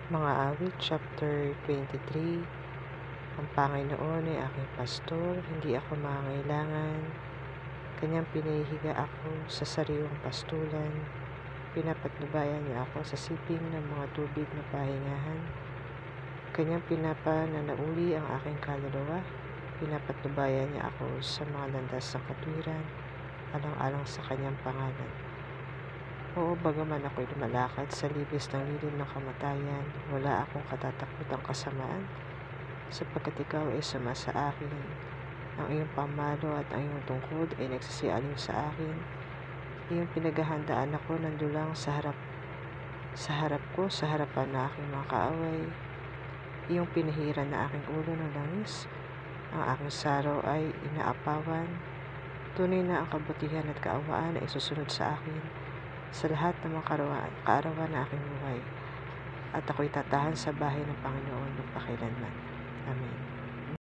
Mga awit, chapter 23. Ang Panginoon ay aking pastor, hindi ako mangangailangan. Kanyang pinahihiga ako sa sariwang pastulan. Pinapatnubayan niya ako sa siping ng mga tubig na pahingahan. Kanyang pinapananauli ang aking kaluluwa. Pinapatnubayan niya ako sa mga landas ng katwiran, alang-alang sa kanyang pangalan. Oo, bagaman ako'y lumalakad sa libis ng lilim ng kamatayan, wala akong katatakutang kasamaan, sapagkat ikaw ay sumasa akin. Ang iyong pamalo at ang iyong tungkod ay nagsisialiw sa akin. Iyong pinaghahandaan ako ng dulang sa harap ko, sa harapan na aking mga kaaway. Iyong pinahiran na aking ulo ng langis. Ang aking saraw ay inaapawan. Tunay na ang kabutihan at kaawaan ay susunod sa akin sa lahat ng mga kaarawan na aking buhay, at ako'y tatahan sa bahay ng Panginoon magpakailanman. Amen.